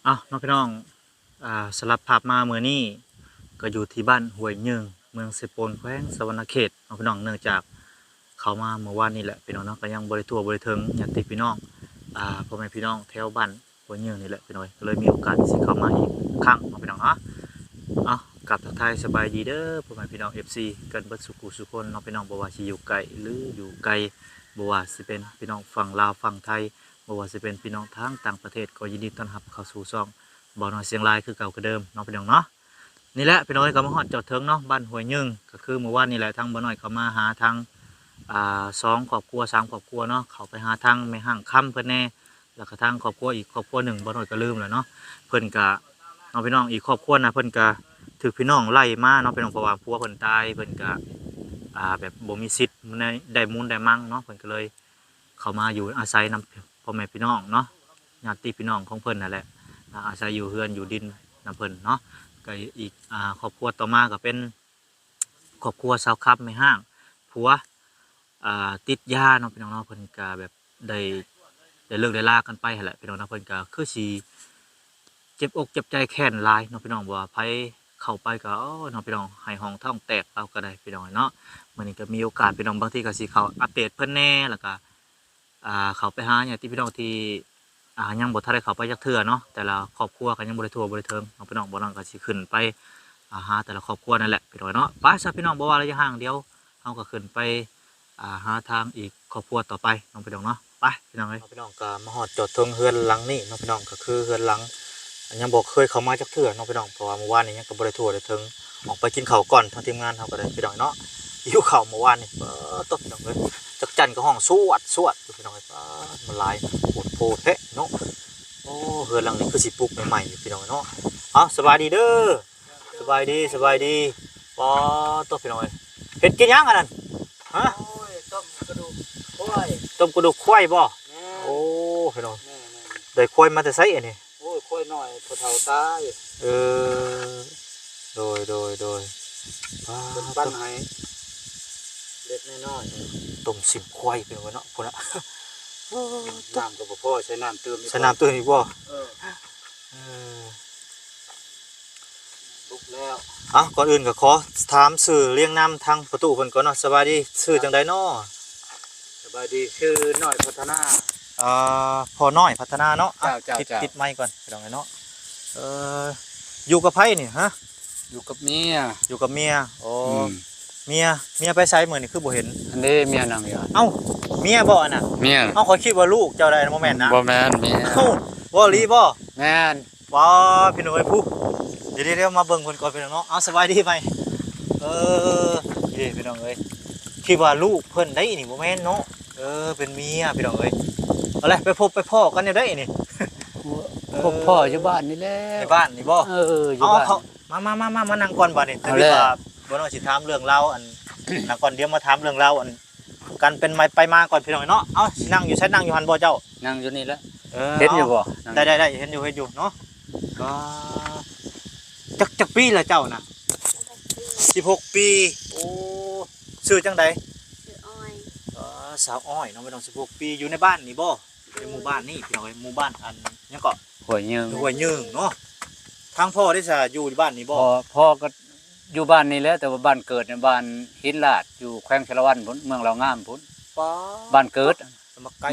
น้องพี่น้องสลับภาพมาเมื่อนี้ก็อยู่ที่บ้านห้วยยึงเมืองเซโปนแขวงสะวรรณเขตน้องพี่น้องเนื่องจากเขามาเมื่อวานนี้แหละพี่น้องเนาะก็ยังบริทั่วบริถึงญาติพี่น้องพ่อแม่พี่น้องแถวบ้านห้วยยึงนี่แหละพี่น้องก็เลยมีโอกาสที่จะเข้ามาอีกครั้งน้องพี่น้องเนาะกับทักทายสบายดีเด้อพ่อแม่พี่น้อง FC กันเบิดสุขุสุคนน้องพี่น้องบ่ว่าสิอยู่ไกลหรืออยู่ไกลบ่ว่าสิเป็นพี่น้องฝั่งลาวฝั่งไทยบ่ว่าสิเป็นพี่น้องทางต่างประเทศก็ยินดีต้อนรับเข้าสู่ช่องบ่อน้อยเสียงรายคือเก่าคือเดิมน้องพี่น้องเนาะนี่แหละพี่น้อยก็มาฮอดจอดถึงเนาะบ้านห้วยยึงก็คือเมื่อวานนี่แหละทางบ่อน้อยเขามาหาทางสองครอบครัวสามครอบครัวเนาะเขาไปหาทางแม่ห้างค่ำเพิ่นแน่แล้วก็ทางครอบครัวอีกครอบครัวหนึ่งบ่อน้อยก็ลืมแล้วเนาะเพิ่นก็น้องพี่น้องอีกครอบครัวนะเพิ่นก็ถูกพี่น้องไล่มาเนาะพี่น้องเพราะว่าผัวเพิ่นตายเพิ่นก็แบบบ่มีสิทธิ์ในได้มูลได้มั่งเนาะเพิ่นก็เลยเข้ามาอยู่อาศัยนำพ่อแม่พี่น้องเนาะญาติพี่น้องของเพิ่นนั่นแหละอาศัยอยู่เฮือนอยู่ดินนำเพิ่นเนาะก็อีกครอบครัวต่อมาก็เป็นครอบครัวชาวคับไม่ห้างผัวติดยาเนาะพี่น้องเนาะเพิ่นก็แบบได้เลิกได้ลากันไปหั่นแหละพี่น้องเนาะเพิ่นก็คือสิเจ็บอกเจ็บใจแค้นหลายเนาะพี่น้องว่าไผเข้าไปก็เนาะพี่น้องให้ห้องท้องแตกเอาก็ได้พี่น้องเนาะมื้อนี้ก็มีโอกาสพี่น้องบางทีก็สิเข้าอัปเดตเพิ่นแน่แล้วก็เข้าไปหาญาติพี่น้องที่ยังบ่ทันได้เข้าไปจักเทื่อเนาะแต่ละครอบครัวก็ยังบ่ได้ทั่วบ่ได้ถึงน้องพี่น้องบ่น้องก็สิขึ้นไปหาแต่ละครอบครัวนั่นแหละพี่น้องเนาะไปซะพี่น้องบ่ว่าระยะห่างเดียวเฮาก็ขึ้นไปหาทางอีกครอบครัวต่อไปน้องพี่น้องเนาะไปพี่น้องเอ้ยพี่น้องก็มาฮอดจอดถึงเฮือนหลังนี้น้องพี่น้องก็คือเฮือนหลังยังบ่เคยเข้ามาจักเทื่อน้องพี่น้องเพราะว่าเมื่อวานนี้ยังก็บ่ได้ทั่วได้ถึงออกไปกินข้าวก่อนทางทีมงานเฮาก็ได้พี่น้องเนาะหิวข้าวเมื่อวานนี่ตบพี่น้องเอ้ยจักจั่นก็ห้องสวดพี่น้องเอ้ยมันหลายโพดแท้เนาะโอ้เฮือนหลังนี้คือสิปลูกใหม่ๆพี่น้องเนาะสบายดีเด้อสบายดีปอตบพี่น้องเอ้ยเฮ็ดกินหยังอันนั้นฮะต้มกระดูกควายต้มกระดูกควายบ่โอ้พี่น้องได้ควายมาแต่ไสอันนี้โอ้ยควายน้อยพอเฒ่าตายเออโดยเป็นปั้นให้เล็กน้อยต้มสิบควายพี่น้องเนาะพุ่นน่ะน้ำก็บ่พอใช้น้ำเติมใช้น้ำเติมอีกบ่ลุกแล้วก่อนอื่นก็ขอถามชื่อเรียงนามทางประตูเพิ่นก่อนเนาะสวัสดีชื่อจังได๋น้อสบายดีชื่อน้อยพัฒนาพอน้อยพัฒนาเนาะติดไมค์ก่อนพี่น้องเนาะอยู่กับไผนี่ฮะอยู่กับเมียอยู่กับเมียโอ้เมียไปไสมื้อนี่คือบ่เห็นอันนี้เมียนั่งอยู่เอ้าเมียบ่อันน่ะเมียขอยคิดว่าลูกเจ้าได้บ่แม่นนะบ่แม่นเมียบ่ลีบ่แม่นว้าพี่น้องเอ้ยผู้เดี๋ยวมาเบิ่งเพิ่นก่อนพี่น้องเนาะสบายดีไหมนี่พี่น้องเอ้ยคิดว่าลูกเพิ่นได้นี่บ่แม่นเนาะเป็นเมียพี่น้องเอ้ยเอาล่ะไปพบไปพ้อกันได้นี่พบพ่ออยู่บ้านนี่แหละในบ้านนี่บ่อยู่บ้านมานั่งก่อนบัดนี้แต่ว่าบ่น้อยสิถามเรื่องเราอันนั่งก่อนเดี๋ยวมาถามเรื่องเราอันกันเป็นไปมาก่อนพี่น้องเนาะนั่งอยู่นั่งอยู่หั่นบ่เจ้านั่งอยู่นี่แหละเห็นอยู่บ่ได้เห็นอยู่เนาะก็จักปีละเจ้าน่ะ16ปีโอ้ชื่อจังได๋ชื่ออ้อยสาวอ้อยน้องไม่ต้อง16ปีอยู่ในบ้านนี่บ่ในหมู่บ้านนี่พี่น้องหมู่บ้านอันยังก็ห้วยยึงเนาะทางพ่อได้ซะอยู่บ้านนี่บ่พ่อก็อยู่บ้านนี่แหละแต่ว่าบ้านเกิดในบ้านหินลาดอยู่แขวงชลวันพุ่นเมืองเรางามพุ่นบ้านเกิด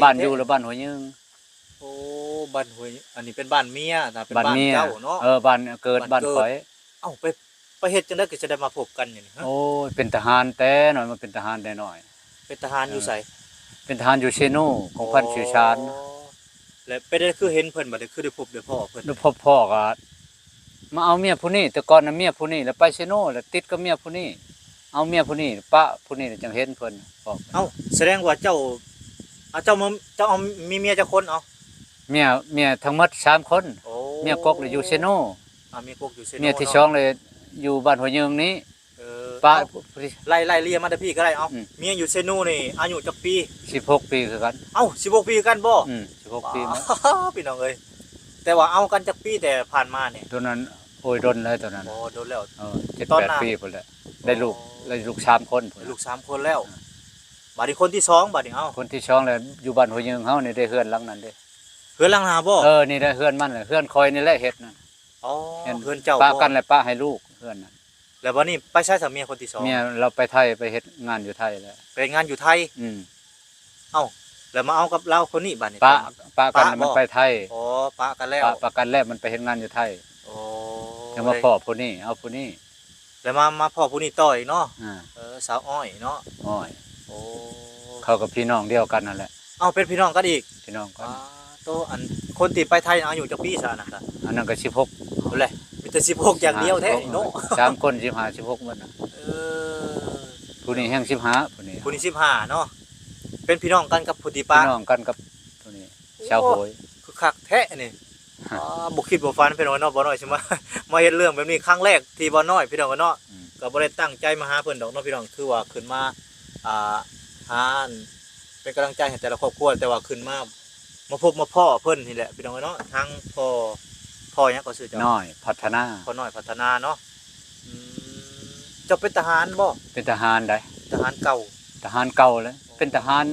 บ้านอยู่แล้วบ้านห้วยยึงโอ้บ้านห้วยอันนี้เป็นบ้านเมียนะเป็นบ้านเจ้าเนาะบ้านเกิดบ้านข่อยไปเฮ็ดจังได๋ก็จะได้มาพบกันอย่างนี้โอ้ยเป็นทหารแต่น้อยมาเป็นทหารได้น้อยเป็นทหารอยู่ไสเป็นทหารอยู่เชโนของพันชื่อชาญแล้วไปได้คือเห็นเพิ่นบ่ได้คือได้พบได้พ่อเพิ่นได้พบพ่อก็มาเอาเมียผู้นี้แต่ก่อนน่ะเมียผู้นี้แล้วไปเชโนแล้วติดกับเมียผู้นี้เอาเมียผู้นี้ปะผู้นี้จังเห็นเพิ่นแสดงว่าเจ้าเอามีเมียจักคนเมียทั้งหมด3คนเมียกกอยู่เชโนเมียกกอยู่เชโนเมียที่2เลยอยู่บ้านหัวยึงนี้ป้าไล่เรียมาแต่พี่ก็ได้เมียอยู่เชโนนี่อายุจักปี16ปีคือกัน16ปีกันบ่16ปีมั้ยพี่น้องเอ้ยแต่ว่าเอากันจักปีแต่ผ่านมานี่ตอนนั้นโอ้ยดนแล้วตอนนั้นโดนแล้ว7-8 ปีพุ่นแหละได้ลูก3คนลูก3คนแล้วบัดนี้คนที่2บัดนี้คนที่2แล้วอยู่บ้านหัวยึงเฮานี่ได้เฮือนหลังนั้นเด้ เฮือนหลังนาบ่ นี่ได้เฮือนมันแหละเฮือนคอยนี่แหละเฮ็ดนั่น อ๋อเฮือนเจ้า ป้า บ่ กันและป้าให้ลูกเฮือนน่ะ แล้วบัดนี้ไปใช้สามีคนที่2 เมียเราไปไทยไปเฮ็ดงานอยู่ไทยแล้ว ไปงานอยู่ไทย อืม เอ้าแล้วมาเอากับเราคนนี้บัดนี้ ป้ากันมันไปไทย อ๋อปะกันแล้ว ป้ากันแล้วมันไปเฮ็ดงานอยู่ไทย โอ้ แล้วมาพ่อผู้นี้เอาผู้นี้ แล้วมาพ่อผู้นี้ต่ออีกเนาะ อ่า สาวอ้อยเนาะ อ้อย โอ้ เขากับพี่น้องเดียวกันนั่นแหละ เอาเป็นพี่น้องกันอีก พี่น้องกัน โตอันคนที่ไปไทยอายุจักปีซะนะครับ อันนั้นก็16 นั่นแหละมีแต่16อย่างเดียวแท้เนาะ 3คน15 16มันน่ะ เออ ผู้นี้แห่ง15ผู้นี้ ผู้นี้15เนาะเป็นพี่น้องกันกับผู้ที่ พี่ ปะ น้องกันกับผู้นี้ชาวโหย คือคักแท้นี่บ่คิดบ่ฝันพี่น้องเนาะบ่น้อยสิมา มาเฮ็ดเรื่องแบบนี้ครั้งแรกที่บ่น้อยพี่น้องเนาะก็บ่ได้ตั้งใจมาหาเพิ่นดอกเนาะพี่น้องคือว่าขึ้นมาหาเป็นกำลังใจให้แต่ละครอบครัวแต่ว่าขึ้นมาพบมาพ่อเพิ่นนี่แหละพี่น้องเนาะทั้งพ่อหยังก็ชื่อเจ้า น้อยพัฒนา พ่อน้อยพัฒนาเนาะอืมเจ้าเป็นทหารบ่ เป็นทหารได้ ทหารเก่า ทหารเก่าเลยเป็นทหาร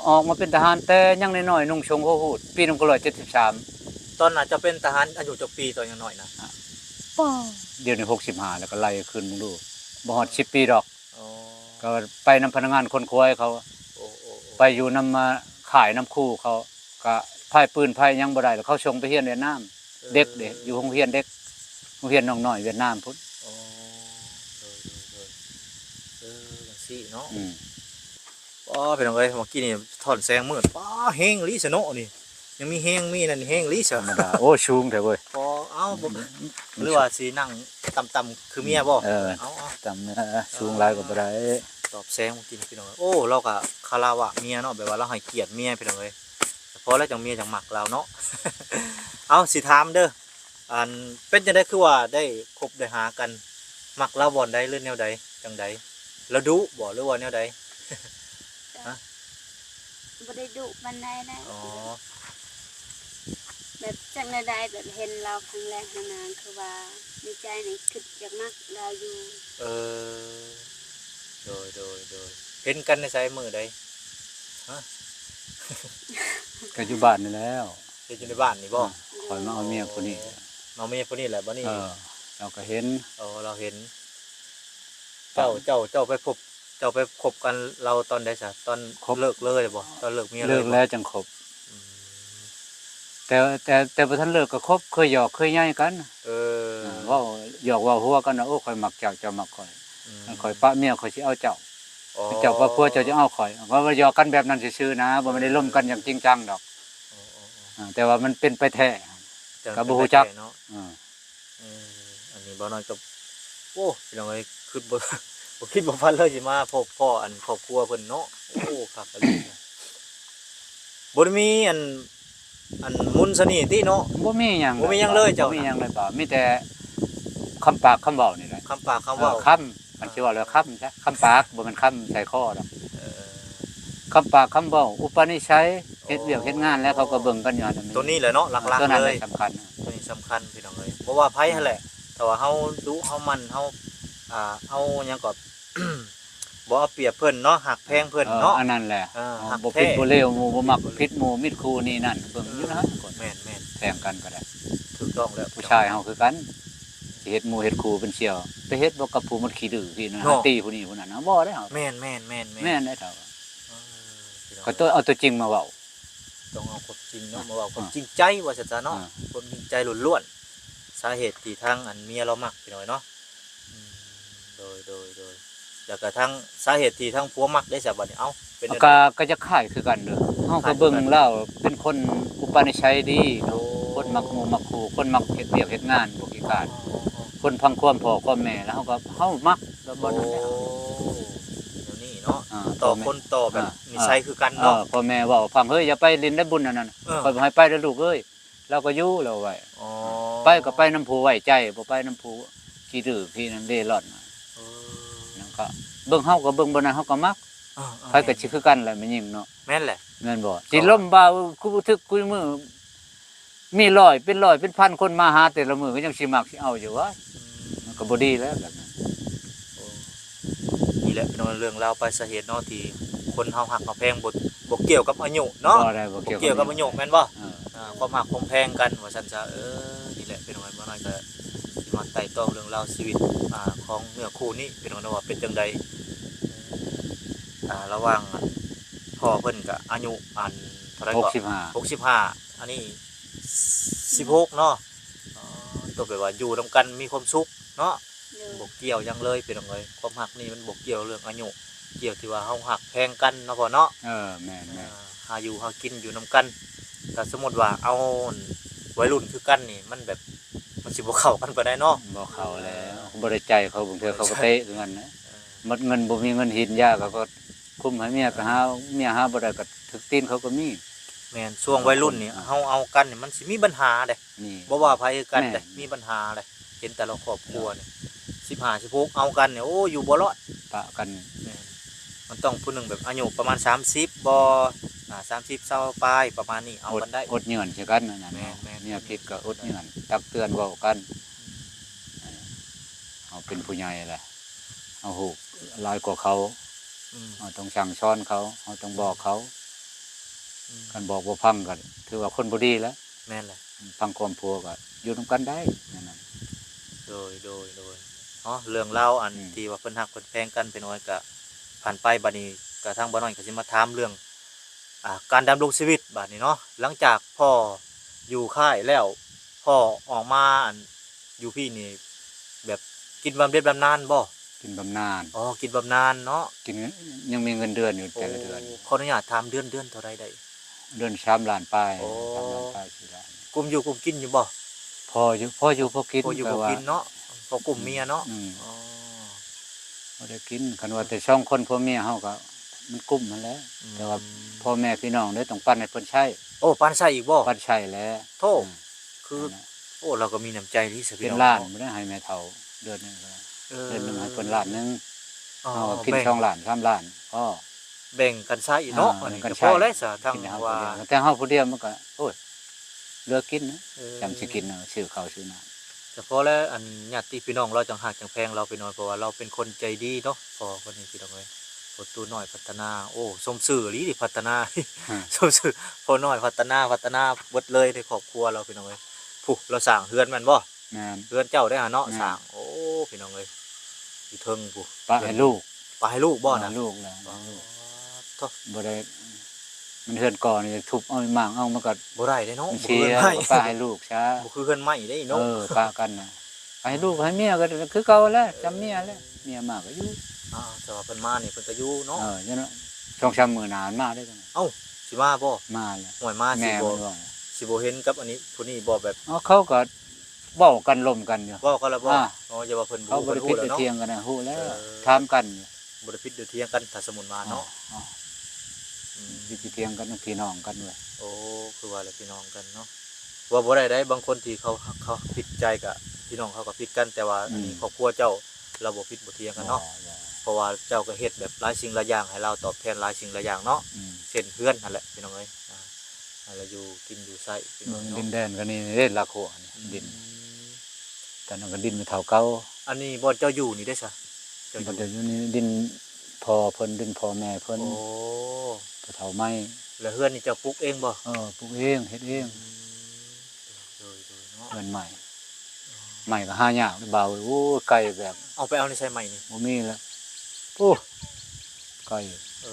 ออกมาเป็นทหารแต่ยังน้อยๆนุ่งชงโหหูดปี1973 ตอนน่ะจะเป็นทหารอายุจักปีตอนยังน้อยนะ เดี๋ยวนี้65แล้วก็ไล่ขึ้นมึงดูบ่ฮอด10 ปีดอก อ๋อ ก็ไปนำพนักงานคนครัวให้เขา โอ้โอ้ ไปอยู่นำมาขายน้ำคู่เขาก็พายปืนพายหยังบ่ได้แล้วเขาส่งไปเรียนเวียดนามเด็กอยู่โรงเรียนเด็กโรงเรียนน้องน้อยเวียดนามพุ่น อ๋อจังซี่เนาะ อืม อ๋อพี่น้องเอ้ยเมื่อกี้นี่ถอนแสงมืดป้าเฮงลิซะเนาะนี่ยังมีเฮงมีนั่นเฮงลิซะ ธรรมดาโอ้สูงแท้เว้ย พอเอ้าบ่หรือว่าสินั่งต่ำๆคือเมียบ่ เออ เอา จำนะสูงหลายก็บ่ได้ ตอบแสงเมื่อกี้นี่พี่น้องเอ้ยโอ้เราก็คาราวะเมียเนาะแบบว่าเราให้เกียรติเมียพี่น้องเอ้ยแต่พอแล้วจังเมียจังมักเราเนาะ เอาสิถามเด้ออันเป็นจังได๋คือว่าได้คบได้หากันมักเราบ่อนใดหรือแนวใดจังใดแล้วดุบ่หรือว่าแนวใด บ่ได้ดุปานใดนะ อ๋อ แบบจังใดๆแบบเห็นเราครั้งแรกนานๆคือว่าในใจนี่คิดอยากมักเราอยู่ เออโดยเห็นกันในสายมือใด ก็อยู่บ้านนี่แล้ว เห็นอยู่ในบ้านนี่บ่ คอยมาเอาเมียคนนี้ มาเมียคนนี้แหละบ่นี่ เราก็เห็น เราเห็น เจ้าไปพบเจ้าไปคบกันเราตอนใดซะตอนเลิกเลยบ่ตอนเลิกเมียเลย เลิกแล้วจังคบ อืม แต่บ่ทันเลิกก็คบเคยหยอกเคยใหญ่กัน เออ เว้าหยอกเว้าหัวกันนะโอ้ข่อยมักเจ้าเจ้ามักข่อยข่อยปะเมียข่อยสิเอาเจ้า อ๋อ เจ้าว่าผัวเจ้าจะเอาข่อยว่าหยอกกันแบบนั้นซื่อๆนะบ่ได้ล่มกันอย่างจริงจังดอก แต่ว่ามันเป็นไปแท้ จัง ก็บ่ฮู้จัก เนาะ อ่า อันนี้บ่น้อยก็โอ้พี่น้องเอ้ยคิดบ่ บ่คิดบ่ฝันเลยสิมาพบพ่ออันครอบครัวเพิ่นเนาะโอ้คักอะลีนะบ่ได้มีอันมุนต์สนิทติเนาะ บ่มีหยัง บ่มีหยังเลยเจ้า บ่มีหยังเลยบ่มีแต่คำปากคำเว้านี่แหละ คำปากคำเว้า คำมันสิว่าแล้วคำซะคำปากบ่แม่นคำใส่คอดอก เออ คำปากคำเว้าอุปนิสัยเฮ็ดเวียกเฮ็ดงานแล้วเขาก็เบิ่งกันอยู่นั่น ตัวนี้แหละเนาะหลัก ตัว ๆ นั้น เล แห ย ละสำคัญ ตัวนี้สำคัญพี่น้องเอ้ยบ่ว่าไผหั่นแหละแต่ว่าเฮาดุเฮามันเฮาเอาหยังก็ บ่เอาเปรียบเพิ่นเนาะหักแพงเพิ่นเนาะ อันนั้นแหละ หัก บ่ แท้ ผิดบ่เลวหมู่บ่มักผิดหมู่มิตรคู่นี่นั่นเบิ่งอยู่นะก่อน แม่น แทงกันก็ได้ ถูกต้องแล้ว ผู้ชายเฮาคือกันสิเฮ็ดหมู่เฮ็ดคู่เป็นเสี่ยวไปเฮ็ดบ่กับผู้มันขี้ดื้อพี่นะตีผู้นี้ผู้นั้นนะบ่ได้เฮา แม่น แม่นได้เท่า พี่น้อง ก็ตัวเอาตัวจริงมาเว้า ต้องเอาความจริงเนาะมาเว้าความจริงใจว่าซั่นซะเนาะความจริงใจล้วนๆสาเหตุที่ทางอันเมียเรามักพี่น้อยเนาะโดยแล้วก็ทั้งสาเหตุที่ทั้งผัวมักได้ซะบัดนี้เอ้าเป็นจังได๋ ก็จะคล้ายคือกันเด้อเฮาก็เบิ่งแล้วเป็นคนอุปนิสัยดีคนมักหมู่มักคู่คนมักเฮ็ดเวียกเฮ็ดงานบ่ขี้การคนพังความพ่อความแม่แล้วเฮามักแล้วบ่นั่นแหละ เดี๋ยวนี้เนาะ อ่า ต่อคนต่อแบบนิสัยคือกันเนาะ พ่อแม่เว้าฟังเฮ้ยอย่าไปเล่นได้บุญนั่นน่ะข่อยบ่ให้ไปเด้อลูกเอ้ยเราก็อยู่แล้วไว้ อ๋อ ไปก็ไปน้ำผู้ไว้ใจบ่ไปน้ำผู้ขี้ดื้อพี่นั่นเร่ร่อน เออ นั่นก็เบิ่งเฮาก็เบิ่งบ่นั้นเฮาก็มักใครก็สิคือกันแหละแม่นยิงเนาะ แม่นแหละ แม่นบ่สิล้มบ่าวกูทึกกูมือมีร้อยเป็นพันคนมาหาแต่ละมื้อก็ยังสิมักสิเอาอยู่วะมันก็บ่ดีแล้วแบบนั้น นี่แหละเป็นเรื่องราวไปสาเหตุเนาะที่คนเฮาหักเฮาแพงบ่เกี่ยวกับอายุเนาะ บ่ได้บ่ บ่ เกี่ยว เกี่ยวกับอายุแม่นบ่ เออ ความหักความแพงกันว่าซั่นซะนี่แหละเป็นว่าบ่น้อยก็สิมาไต่ตองเรื่องราวชีวิตของเนื้อคู่นี้เป็นว่าเป็นจังไดระหว่างพ่อเพิ่นก็อายุเท่าไหร่ก็65อันนี้16เนาะตัวแบบว่าอยู่นํกันมีความสุขเนาะ โดย บ่เกี่ยวหยังเลยเป็นจังไดความหักนี่มันบ่เกี่ยวเรื่องอายุเกี่ยวที่ว่าเฮาหักแพงกันเนาะพ่อเนาะ แม่น หาอยู่หากินอยู่นํกันแต่สมมุติว่าเอาวัยรุ่นคือกันนี่มันแบบมันสิบ่เข้ากันปานใดเนาะ บ่เข้าแล้วบ่ได้ใจเขาบางเทื่อเขาก็เตะคือกันนะหมดเงินบ่มีเงินหินยาก็คุมให้เมียไปหาเมียหาบ่ได้ก็ถึกตีนเขาก็มี แม่นช่วงวัยรุ่นนี่เฮาเอากันนี่มันสิมีปัญหาเด้ นี่ บ่ว่าไผคือกัน แม่ เด้มีปัญหาเด้เห็นแต่ละครอบครัวนี่15 16เอากันนี่โอ้อยู่บ่รอด ปะกัน แม่นมันต้องผู้หนึงแบบอายุประมาณ30บ่30 20ปลายประมาณนี้เอากันได้ อดเหยื่อนใช่กันนั่นน่ะ แม่น เมียผิดก็อดเหยื่อนตักเตือนเว้ากันเอาเป็นผู้ใหญ่แหละเอาฮู้หลายกว่าเขา อืม เอาต้องสั่งสอนเขาเอาต้องบอกเขา อืม กันบอกบ่ฟังก็ถือว่าคนบ่ดีแล้ว แม่นแหละ ฟังความพัวก็อยู่นํกันได้นั่นน่ะ โดยเรื่องเล่าวอัน อืม ที่ว่าเพิ่นฮักเพิ่นแพงกันเป็นน้อยก็ผ่านไปบัดนี้ก็ทางบ่น้อยก็สิมาถามเรื่องการดำรงชีวิตบัดนี้เนาะหลังจากพ่ออยู่ค่ายแล้วพ่อออกมาอันอยู่พี่นี่แบบกินบำเหน็จบำนาญบ่ กินบำนาญ อ๋อกินบำนาญเนาะ กินยังมีเงินเดือนอยู่ โอ้ แต่ละเดือน ขออนุญาตถามเดือนเท่าใดได้ เดือน3ล้านปลาย โอ้ 3ล้านปลาย4ล้าน กลุ่มอยู่กลุ่มกินอยู่บ่ พออยู่พอกิน พออยู่ แต่ บ่ ว่า กินเนาะพอกลุ่มเมียเนาะ อืม อ๋อ บ่ได้กินคันว่าแต่2คนพ่อเมียเฮาก็มันกุ้มมันแหล้วแต่ว่าพ่อแม่พี่น้องเด้อต้องปั้นให้เพิ่นใช้ โอ้ปานใส่อีกบ่ ปั้นใช้แล้ว โทษ คือ โอ้เราก็มีน้ำใจที่สิพี่ เป็น น้อง ล้าน เะ บ่ได้ให้แม่เฒ่าเดือนหนึงก็ เออ เดือนหนึงให้เพิ่นล้านหนึง อ๋อ เฮาก็กิน แบ่ง 2ล้าน3ล้านพอ แบ่งกันใช้เนาะ อ่า อันนี้ แบ่งกัน ก็ ใช้ พอแล้วซะทั้ง กินให้เฮา ว่า ผู้เดียวแต่เฮาผู้เดียวมันก็โอ้ยเหลือกินนะ เออ จำสิกินเอาซื้อข้าวซื้อน้ำ แต่พอแล้วอันญาติพี่น้องเราจังหักจังแพงเราไปหน่อยเพราะว่าเราเป็นคนใจดีเนาะพอคนนี้พี่น้องเอ้ยพอตัวน้อยพัฒนาโอ้สมชื่ออีหลีดิพัฒนา สมชื่อพอน้อยพัฒนาเบิดเลยในครอบครัวเราพี่น้องเอ้ยผู้เราสร้างเฮือนแม่นบ่ แม่น เฮือนเจ้าได้หาเนาะ แม่น สร้างโอ้พี่น้องเอ้ยอยู่เทิงผู้ ป้าให้ลูก ไปให้ลูกบ่นะ ลูกแล้ว อ๋อโทษ บ่ได้มันเฮือนก่อนนี่ทุบเอาหมางเอามันก็ บ่ได้เด้เนาะ มัน บ่ เสี คื ย อเฮือนใหม่ ป้าให้ลูกช้า บ่คือเฮือนใหม่ได้เนาะ ป้ากันนะให้ลูกให้เมียก็คือเก่าแล้วจำเมียแล้วเมียมากก็อยู่ แต่ว่าเพิ่นมานี่เพิ่นก็อยู่เนาะ จังนั้นช่องช้ำมือนานมาได้กัน เอ้าสิมาบ่ มาแล้ว ห่วยมาสิ แม่ บ่ มันว่า สิบ่เห็นกับอันนี้ผู้นี้บ่แบบ เขาก็เว้ากันลมกันอยู่ เว้ากันแล้วบ่ อ่า อ๋ออย่าว่าเพิ่น เขาบ่ได้ ฮู้ พิด แล้ว ได้ เนาะ เทียงกันนะฮู้แล้ว เออ ถามกันอยู่ บ่ได้ผิดเดือเทียงกันถ้าสมมุติมาเนาะ อ๋อ อืม พิดเทียงกันพี่น้องกันด้วย โอ้คือว่าแล้วพี่น้องกันเนาะว่าบ่ได้บางคนที่เขาผิดใจกับพี่น้องเขาก็ผิดกันแต่ว่าอันนี้ครอบครัวเจ้าเราบ่ผิดบ่เทียงกันเนาะเพราะว่าเจ้าก็เฮ็ดแบบหลายสิ่งหลายอย่างให้เราตอบแทนหลายสิ่งหลายอย่างเนาะ อืม เช่นเฮือนนั่นแหละพี่น้องเอ้ยให้เราอยู่กินอยู่ใช้พี่น้ เมื อ อง ง เนาะ ดินแดนก็นี่เด้ละโคนี่ดินตอนนั้นก็ดินมันเท่าเก่า อันนี้บ่เจ้าอยู่นี่ได้ซะเจ้าอ ปัจ ยู่ จุบันนี้ดินพอเพิ่นดินพอแม่เพิ่น โอ้ เท่าไม้ แล้วเฮือนนี่เจ้าปลูกเองบ่ ปลูกเองเฮ็ดเอง โดยเนาะ เงินใหม่ใหม่ก็หายากเบาโอ้ไก่แบบ เอาไปเอาในใช้ใหม่นี่ บ่มีแล้วโอ้ไก่ เอ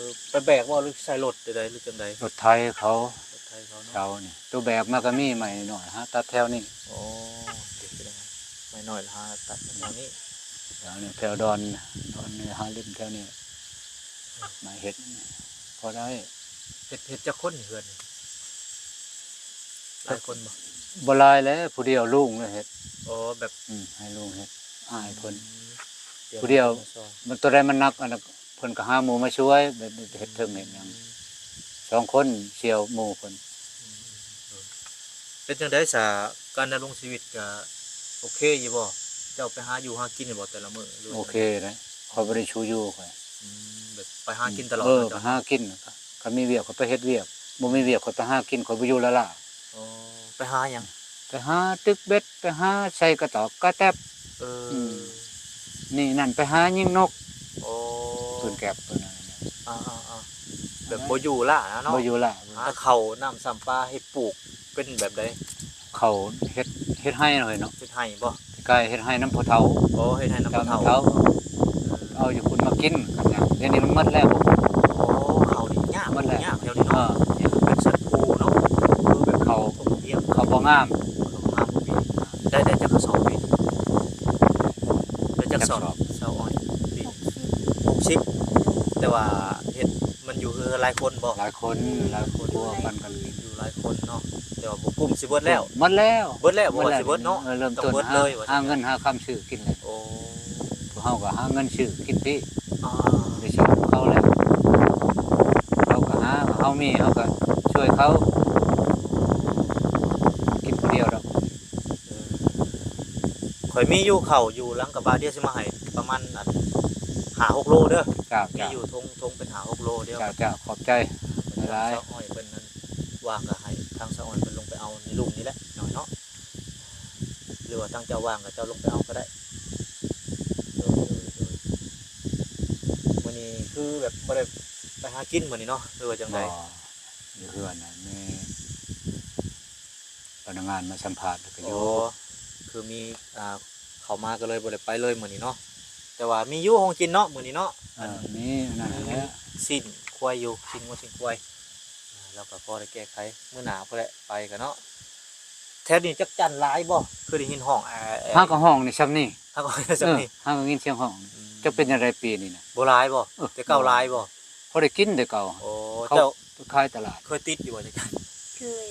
อไปแบกว่าหรือใช้รถใดๆหรือจังใด รถไทยเขา รถไทยเขาเนาะ เจ้านี่ตัวแบกมาก็มีใหม่หน่อยฮะตัดแถวนี่ โอ้เด็กเป็นยังไงไม่น้อยละฮะตัดแถวนี้ แถวนี้แถวดอนนี่หาริมแถวนี้มาเฮ็ดพอได้ เห็ดจะคนนี่เฮือนนี่หลายคนบ่ บ่หลายแล้วผู้เดียวลุงเลยเฮ็ด โอ้แบบ ให้ลุงเฮ็ดอ้ายเพิ่น ดี๋ ผู้เดียว มาซอย มันตัวใดมันหนักอันนั้นเพิ่นก็หาหมู่มาช่วยแบบเฮ็ดเทิงเฮ็ดหยังสองคนเชี่ยวหมู่เพิ่น เป็นจังไดสาการดำรงชีวิตก็โอเคอยู่บ่เจ้าไปหาอยู่หากินอยู่บ่แต่ละมื้อหรืว่า โอเคนะเขาบ่ได้ชูอยู่ข่อย แบบไปหากินตลอด ไป จ้ะ หากินก็มีเวียกเขาไปเฮ็ดเวียกบ่มีเวียกเขาไปหากินเขาบ่อยู่แล้วล่ะ อ๋อไปหาหยัง ไปหาตึกเบ็ดไปหาใส่กระตอกกระแตบ เออ ม นี่นั่นไปหายิงนก โอ้ ปืนแก็บปืนอะไรนะ แบบบ่อยู่ล่ะนะเนาะ บ่อยู่ล่ะ หาข้าวน้ำซ้ำปลาเฮ็ดปลูก เป็นแบบใด เขาเฮ็ดให้หน่อยเนาะ เฮ็ดให้บ่ ใกล้เฮ็ดให้น้ำพอเฒ่า โอ้เฮ็ดให้น้ำ เฒ่า เฒ่า เฒ่าเอาอยู่คุณมากินกันอย่างเดี๋ยวนี้มันหมดแล้ว โอ้เขานี่ยาก มันแหละ ยากแถวนี้เนาะเนี่ยเป็นสัตว์ภูเนาะคือแบบเขาผมเยี่ยม เขาบ่งาม เขางามปีได้จักกระสอบปีได้จักกระสอบเสาอ้อยปี60แต่ว่าเฮ็ดมันอยู่คือหลายคนบ่ หลายคนพัวกันกัน อยู่หลายคนเนาะแต่ว่าบ่กลุ่มสิเบิดแล้ว หมดแล้ว เบิดแล้วบ่ว่าสิเบิดเนาะ เริ่ม ต้อง ต้น เบิดเลยว่า หาเงินหาคำซื้อกินเลย โอ้ เฮาก็หาเงินซื้อกินพี่ อ่า ได้ช่วยเขาแล้วเขาก็หาเขามีเขาก็ช่วยเขากินคนเดียวดอก ข่อยมีอยู่เข้าวอยู่หลังกับบ้านเดียวสิมาให้ประมาณอัน5-6โลเด้อ จ้า มี จ้า อยู่ทงเป็น5-6โลเดียว จ้าจ้าขอบใจ หลาย เสาอ้อยเพิ่นนั้นว่างก็ให้ทางเสาอ้อยเพิ่นลงไปเอาในลุ่มนี่แหละหน่อยเนาะหรือว่าทางเจ้าว่างก็เจ้าลงไปเอาก็ได้โดยมื้อนี้คือแบบบ่ได้ไปหากินมื้อนี้เนาะหรือว่าจังได อยู่เพื่อนน่ะมีพนักงานมาสัมภาษณ์แล้วก็อ โอ้ ยู่ คือมีเข้ามาก็เลยบ่ได้ไปเลยมื้อนี้เนาะแต่ว่ามีอยู่ของกินเนาะมื้อนี้เนาะ มีนั่นแหละ สิ้นควายอยู่สิ้นวัวสิ้นควายแล้วก็พอได้แก้ไขมื้อหน้าพอได้ไปกันเนาะแถวนี้จักจันหลายบ่คือได้ยินห้องห้างก็ห้องนี่ซ้ำนี่ ถ้าก็จังนี้ ห้างก็ยินเสียงห้องจะเป็นอะไรปีนี่นะ บ่หลายบ่แต่เก่าหลายบ่ พอได้กินแต่เก่า โอ้ เขา เจ้า ขายตลาด เคยติดอยู่บ่จักจัน เคย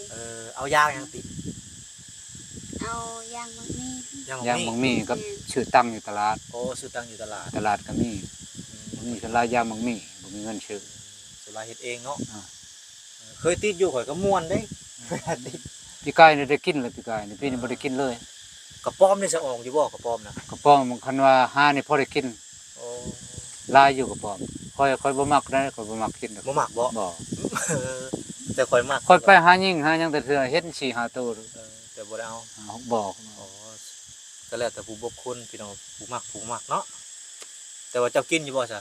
เอายางยังติด เอายางมังมี ยัง ย่างบางมีก็ชื่อตั้งอยู่ตลาด โอ้ซื้อตังอยู่ตลาด ตลาดก็มีมีก็ลายย่างบางมีบ่มีเงินซื้อ สุราเฮ็ดเองเนาะ อ่า เคยติดอยู่ข่อยก็ม่วนเด้ติด พี่กายนี่ได้กินเลยพี่กายนี่พี่นี่บ่ได้กินเลย กระป้อมนี่สิออกอยู่บ่กระป้อมนะ กระป๋องมันคันว่าหานี่พอได้กิน โอ้ ลายอยู่กระป๋องค่อยบ่มักนะค่อยบ่มักกินดอก บ่มักบ่ บ่ แต่ข่อยมัก ค่อยไปหายิงหาหยังแต่เทื่อเห็น4-5ตัว แต่บ่ได้เอา บอก อ๋อก็แล้วแต่ผู้บกคุณพี่น้องผู้มักเนาะแต่ว่าเจ้ากินอยู่บ่ซะ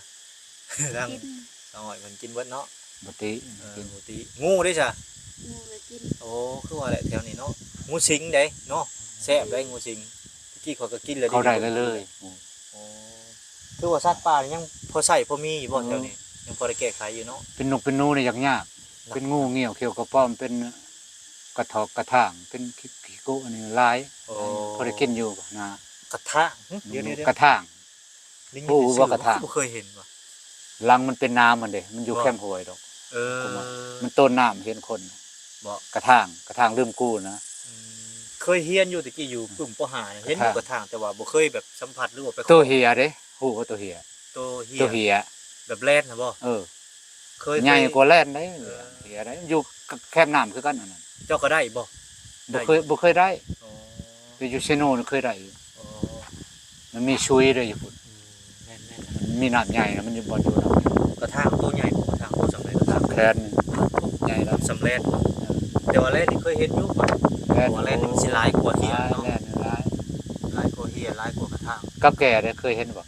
ดัง กิน เอาหอยมันกินเบิดเนาะ บ่ติ กินปกติงูได้ซะ งูก็กิน โอ้คือว่าแหละแถวนี้เนาะงูสิงเด้เนาะแซ่บได้งูสิงตะกี้เขาก็กินเลย เขาได้เลย โอ้คือว่าสัตว์ป่านี่ยังพอใส่พอมีอยู่บ่แถวนี้ยังพอได้แก้ไขอยู่เนาะ เป็นนกเป็นหนูนี่ยากเป็นงูเงี้ยวเขียวกระป้อมเป็นกระถอกกระถางเป็นขี้โกอันนี้ลาย โอ้ พอได้กินอยู่นะ กระทะเดี๋ยว กระถาง ลิง ผู้ว่ากระทะ บ่เคยเห็นว่ะ ลังมันเป็นน้ำมันเด้มันอยู่แคมป์หวยดอก เออ มันต้นน้ำเห็นคน บ่ กระถางลืมกู้นะ อืมเคยเฮียนอยู่ตะกี้อยู่กลุ่มปหาเนี่ยเห็นอยู่กระถางแต่ว่าบ่เคยแบบสัมผัสหรือว่าไป ตัวเหียเด้ฮู้ว่าตัวเหีย ตัวเฮีย ตัวเหีย แบบแล่นนะบ่ เคย ใหญ่กว่าแล่นได้ เออ เหียได้อยู่แคมป์น้ำคือกันนั่นน่ะ เจ้าก็ได้บ่ บ่เคยได้ อ๋อ ไปอยู่เชโนนเคยได้อยู่ อ๋อ มันมีชุยด้วยอยู่พุ่น แม่น มันมีน้ำใหญ่นะมันอยู่บ่อยู่น้ ๆกระถางตัวใหญ่บ่กระถางตัวสำเร็จกระถาง ำแคลนนี่ใหญ่แล้ว สำเร็จบ่แต่ว่าแล่นนี่เคยเห็นอยู่บ่ แล่น ว่าแล่นนี่มันสิหลายกว่าเฮียเนาะ แล่นหลาย หลายกว่าเฮียหลายกว่ากระถาง กับแก่ได้เคยเห็นบ่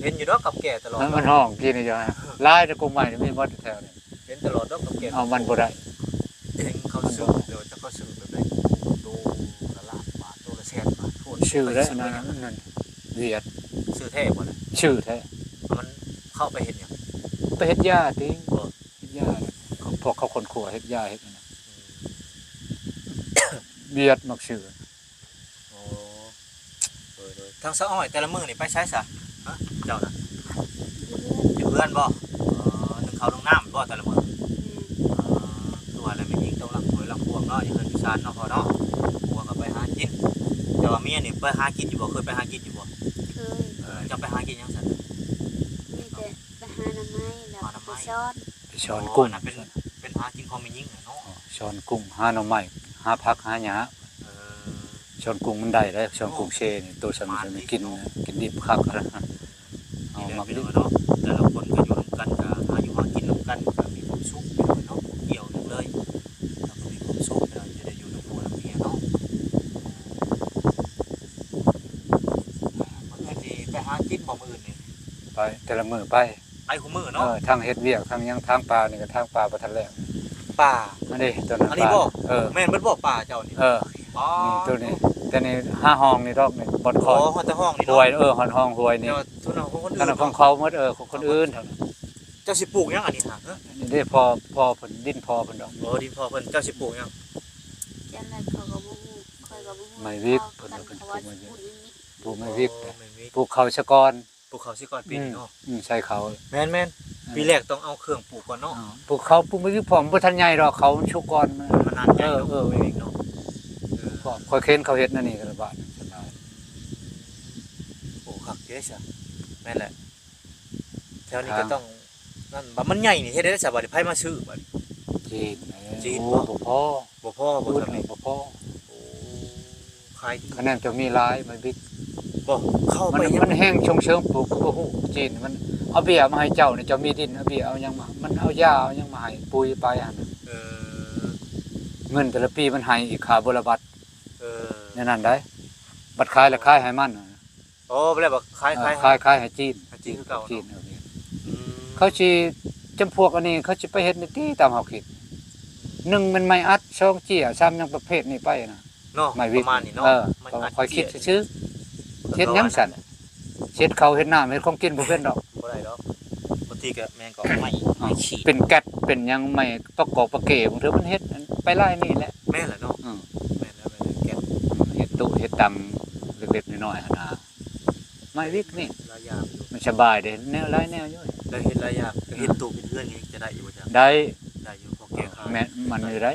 เห็นอยู่เนาะกับแก่ตลอด มันห้องกินนี่จ้ะลายแต่กงใหม่นี่มีบ่แถวนี่ เห็นตลอดเนาะกับแก่ เอามันบ่ได้ เห็นเขาซื้อเดี๋ยวจะเขาซื้อแบบใดตัวละล้านบาทตัวละแสนบาทโทษ ชื่อได้ ไป นั่น ซื้อหยัง นั่นเวียด ซื้อแท้บ่ล่ะ ชื่อแท้ มันเข้าไปเห็นหยัง ไปเฮ็ดยาติ บ่ เฮ็ดยาเขาพวกเขาคนขัวเฮ็ดยาเฮ็ดนั่นน่ะเวียดมักชื่อ โอ้โดยทางสะอ้อยแต่ละมื้อนี่ไปใช้ซะฮะเจ้าน่ะอยู่เพื่อนบ่นึ่งข้าวนึ่งน้ำบ่แต่ละมื้อคือว่าอะไรไม่ยิงต้องรักสวยรักพวงเนาะอย่าเพิ่นพิชานเนาะพอเนาะพวงก็ไปหากินแต่ว่าเมียนี่ไปหากินอยู่บ่เคยไปหากินอยู่บ่ เคย จะไปหากินหยังซั่น มีแต่ไปหาหน้ำไม้แล้วก็ไปซ่อน ไปช้อนกุ้ง น่ะเป็นหากินของแม่ยิงเนาะ ช้อนกุ้งหาหน่อไม้หาผักหาหญ้า เออ ช้อนกุ้งมันได้ได้ช้อนกุ้งเชนี่ตัวฉันกินดิบคักนะเอา นี่แหละ มา พี่ ดิ น้องเนาะแต่ละคนก็อยู่ร่วมกันก็หาอยู่หากินร่วมกันก็มีความสุขพี่น้องเนาะเกี่ยวนึงเลยแล้วก็มีความสุขเราจะได้อยู่ในครัวน้ำเมียเนาะมื้ออื่นนี่ไปหากินบ่มื้ออื่นนี่ ไปแต่ละมื้อไป ไปคุมื้อเนาะ ทางเฮ็ดเวียกทางยังทางปลานี่ก็ทางปลาบ่ทันแล้ว ป่า อันนี้ตัวนั้น อันนี้บ่ ป่า แม่นเบิดบ่ป่าเจ้านี่ อ๋อ นี่ตัวนี้แต่นี่5ห้องนี่ดอกนี่บนค อ๋ อ อฮอดแต่ห้องนี่ หวย เนาะ ฮอนห้องหวยนี่ เจ้าทุนเอาของคน ข อื่ นาด น ของเขาหมดของคนอื่นเท่านั้น เจ้าสิปลูกหยังอันนี้ฮะเอ้อ นี่ได้พอเพิ่นดินพอเพิ่นดอก บ่ดินพ่อเพิ่นเจ้าสิปลูกหยัง จังได๋เขาก็บ่ฮู้ค่อยก็บ่ฮู้ ไม่วิก เพิ่นก็ว่าสิพูดนิด ปลูกไม่วิก อ๋อไม่วิก ปลูกเขาชะกร ปลูกเขาสิก่อนปีนี้เนาะ ใช่เขา แม่นๆปีแรกต้องเอาเครื่องปลูกก่อนเนาะ ปลูกเขาปลูกไม่วิกผมบ่ทันใหญ่ดอกเขาชุกกร มันนานใหญ่เนาะไม่วิกเนาะ ผมค่อยเค้นเขาเฮ็ดนั่นนี่ก็ระบาดสบาย ปลูกคักเด้ซะแม่นแหละแถวนี้ก็ต้องนั่นบัดมันใหญ่นี่เฮ็ดได้ซะบัดนี้ไผมาซื้อบัดนี้ จีน จีน บ่พอ บ่พอบ่ พูด ทำ นี่ นี่ บ่พอ โอ้ขายดี คะแนนจะมีหลายไม่วิก บ่เข้า มัน ไปยัง มันแห้งชงเชิงปลูกก็บ่ฮู้จีนมันเอาเบี้ยมาให้เจ้านี่เจ้ามีดินเอาเบี้ยเอาหยังมามันเอาหญ้าเอาหยังมาให้ปุ๋ยไปหั่นน่ะ เออ เงินแต่ละปีมันให้อีกค่าบรบัตร เออ ในนั้นได้บัตรขายแล้วขายให้มันน่ะ โอ้บ่ได้บ่ขาย ขายให้จีน จีนคือเก่า จีน เนาะ เอาเบี้ย อืม เขาสิจำพวกอันนี้เขาสิไปเฮ็ดในที่ตามเฮาคิดหนึ่งมันไม่อัดสองเจี้ยซ้ำยังประเภทนี้ไปนะ เนาะ ไม่ ป วิก ระมาณนี้เนาะ ก็ค่อยคิดซื่อๆเฮ็ดหยังสั่นเฮ็ดเขาวเฮ็ดน้ำเฮ็ดของกินบ่เป็นดอก บ่ได้ดอกบางทีก็แม่งก็ไม่ฉีด เป็นแก๊สเป็นหยังไม่ประกอบประเกบางเทื่อมันเฮ็ดไปไล่นี่แหละ แม่นแหละเนาะ อืม แม่นแล้วแม่นแกะ เฮ็ดตุเฮ็ดตังเล็กๆน้อยๆหั่นน่ะไม่วิกนี่ หลายอย่างอยู่ มันสบายเด้แนวหลายแนวอยู่ ได้เฮ็ดหลายอย่างก็เฮ็ดตู้เป็นเพื่อนนี่จะได้อยู่บ่จ๊ะ ได้ ได้อยู่พอแก้ขาย แม่นมันอยู่ได้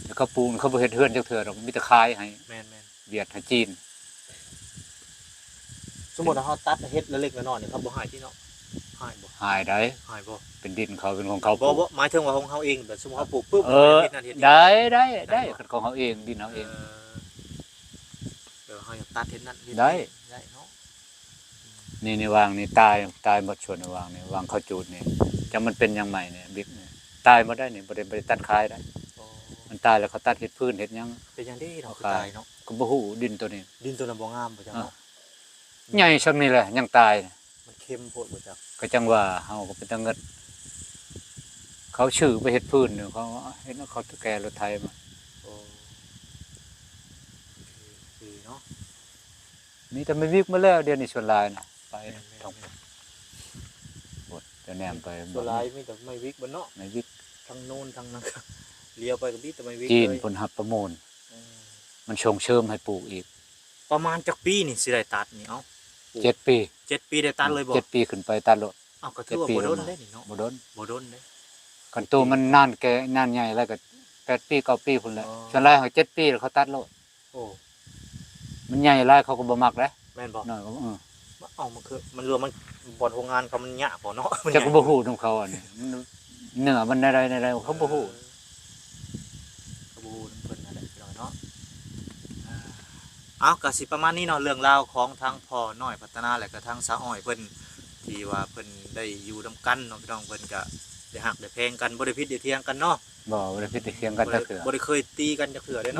แล้วเขาปลูกเขาบ่เฮ็ดเฮือนจักเทื่อดอกมีแต่ขายให้ แม่น เวียดให้จีน สมมุติว่าเฮาตัดเฮ็ดเล็กๆน้อยๆนี่เขาบ่ให้ที่เนาะให้บ่ หายได้ ให้บ่ เป็นดินเขาเป็นของเขาป บ่ ลูก บ่หมายถึงว่าของเฮาเองแบบสมมุติเฮาปลูกปุ๊บ เออ เฮ็ดนั่นเฮ็ดนี่ ได้ของเขาเองดินเขาเอง เดี๋ยวเฮาอยากตัดเฮ็ดนั่นเฮ็ด ได้ ได้เนาะ นี่วางนี่ตายหมดชวนวางนี่วางเขาจูดนี่จะมันเป็นยังไงเนี่ยบิ๊กนี่ตายหมดได้นี่บ่ได้ตัดขายได้ โอ้ มันตายแล้วเขาตัดเฮ็ดพื้นเฮ็ดหยัง เป็นจังได๋เนาะคือตายเนาะ ก็บ่ฮู้ดินตัวนี้ ดินตัวนั้นบ่งามบ่จ๊ะเนาะ ใหญ่ซำนี้แหละยังตาย มันเค็มโพดบ่จ๊ะ ก็จังว่าเฮาก็เป็นตังเงิดเขาชื่อไปเฮ็ดพื้นเนี่ยเขาเฮ็ดเขาแก่รถไถมา โอ้ดีเนาะ มีแต่ไม่วิกมาแล้วเดี๋ยวนี้ส่วนหลายน่ะไป แม่น ต้อง ๆ หมดจะแนมไป ตัวลายมีแต่ไม่วิกบ่เนาะ ไม่วิก ทางโน้นทางนั้นก็เลี้ยวไปก็มีแต่ไม่วิก จีน เลย ผลหับประมูล อืม มันชงเชิมให้ปลูกอีก ประมาณจักปีนี่สิได้ตัดนี่เอ้า 7 ปี 7 ปีได้ตัดเลยบ่ 7 ปีขึ้นไปตัดรถ เอ้าก็ถือว่าบ่โดนได้นี่เนาะ บ่โดน บ่โดนเด้ คันโตมันนานแก่นานใหญ่แล้วก็8 ปี9 ปีพุ่นแหละ อ๋อ ส่วนหลายเขา7 ปีแล้วเขาตัดรถ โอ้ มันใหญ่หลายเขาก็บ่มักเด้ แม่นบ่ น้อยก็เอ้ามันคือมันรวมมันบ่อนโรงงานเขามันยากบ่เนาะมัน จักก็บ่ฮู้นำเขาอันนี้มันเนื้อมันใดๆเขาบ่ฮู้ เขาบ่ฮู้นำเพิ่นนั่นแหละพี่น้อยเนาะอ้าวก็สิประมาณนี้เนาะเรื่องราวของทางพ่อน้อยพัฒนาและก็ทางสาวอ้อยเพิ่นที่ว่าเพิ่นได้อยู่นํกันเนาะพี่น้องเพิ่นก็ได้ฮักได้แพงกันบ่ได้ผิดได้เถียงกันเนาะ บ่ได้พิดเถียงกันจักเทื่อ บ่ได้เคยตีกันจักเทื่อเด้ บ่ เนา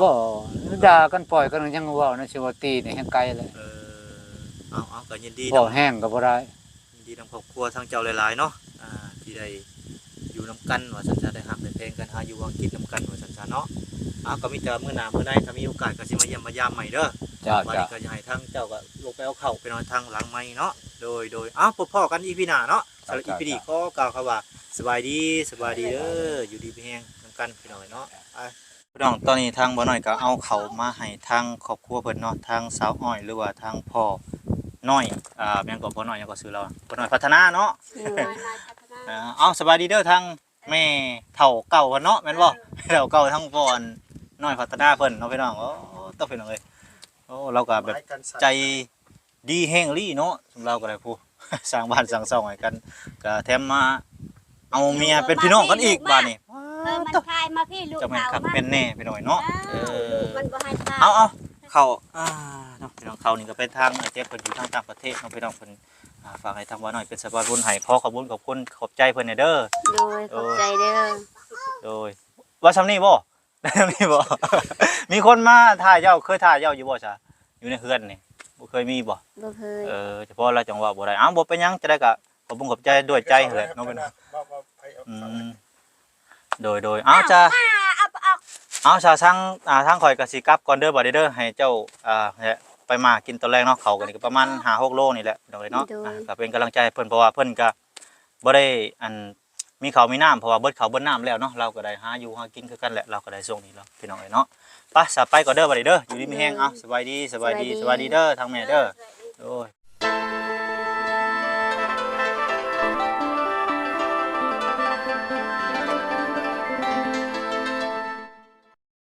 ะ ด่ากันปล่อยกันยังเว้านะสิว่าตีนี่แฮงไกลเลย เอาก็ยินดี บ่ นำ แห้งก็บ่ได้ ยินดีนำครอบครัวทางเจ้าหลายๆเนาะที่ได้อยู่นํกันว่าซั่นจะได้ฮักได้แพงกันหาอยู่วางกินนํกันว่าซั่นซะเนาะก็มีแต่มื้อหน้ามื้อใดถ้ามีโอกาสก็สิมาเยี่ยมมายามใหม่เด้อ จ้า วัน จ้า นี้ก็อยากให้ทางเจ้าก็ลงไปเอาเข้าไปนอนทางหลังไม้เนาะโดยพบพ่อกันอีพีหน้าเนาะสำหรับอีพีนี้ก็กล่าวคำว่าสบายดีเด้ออยู่ดีมีแฮงนํกันพี่น้อยเนาะพี่น้องตอนนี้ทางบ่น้อยก็เอาเข้ามาให้ทางครอบครัวเพิ่นเนาะทางสาวอ้อยหรือว่าทางพ่อน้อยแม่นก็บ่น้อยยังก็ชื่อเราบ่น้อยพัฒนาเนาะ น้อยพัฒนา เอาสบายดีเด้อทางแม่เฒ่าเก่าเพิ่นเนาะแม่นบ่เฒ่าเก่าทั้งพ่อน้อยพัฒนาเพิ่นเนาะพี่น้องโอ้ต้องพี่น้องเอ้ยโอ้เราก็แบบ ใจดีแห้งลี่เนาะสำเราก็ได้ผู้ สร้างบ้านสร้างช่องให้กันก็แถมมาเอาเมียเป็นพี่น้องกันอีกบ้านนี้ มันคายมาพี่ลูก จะแม่น สาว คัก มา เป็นแน่พี่น้อยเนาะ มันบ่ให้ทาน เอาเข้าเนาะพี่น้องเข้านี่ก็เป็นทางเจ๊เพิ่นอยู่ทางต่างประเทศเนาะพี่น้องเพิ่นฝากให้ทางว่าหน่อยเป็นสะพานบุญให้ขอขอบคุณขอบคุณขอบใจเพิ่นเด้อ โดยขอบใจเด้อ โดยว่าซำนี้บ่ ซำนี้บ่ มีคนมาถ่ายเจ้าเคยถ่ายเจ้าอยู่บ่จ้ะอยู่ในเฮือนนี่บ่เคยมีบ่ บ่เคย เฉพาะเราจังว่าบ่ได้บ่เป็นหยังจะได้ก็ขอบคุณขอบใจด้วยใจแหละเนาะเป็น ว่าไปเอา อืมโดยเอาจะเอาชาทั้งทั้งข่อยก็สิกลับก่อนเด้อบ่ได้เด้อให้เจ้าเนี่ยไปมากินตอนแรกเนาะเขาก็นี่ก็ประมาณ5-6 โลนี่แหละพี่น้องเอ้ยเนาะก็เป็นกำลังใจให้เพิ่นเพราะว่าเพิ่นก็บ่ได้มีข้าวมีน้ำเพราะว่าเบิดข้าวเบิดน้ำแล้วเนาะเราก็ได้หาอยู่หากินคือกันแหละเราก็ได้ช่วงนี้แล้วพี่น้องเอ้ยเนาะไปสะไปก่อนเด้อบ่ได้เด้ออยู่ดีมีแฮงเอาสบายดีเด้อทางแม่เด้อโอ้ย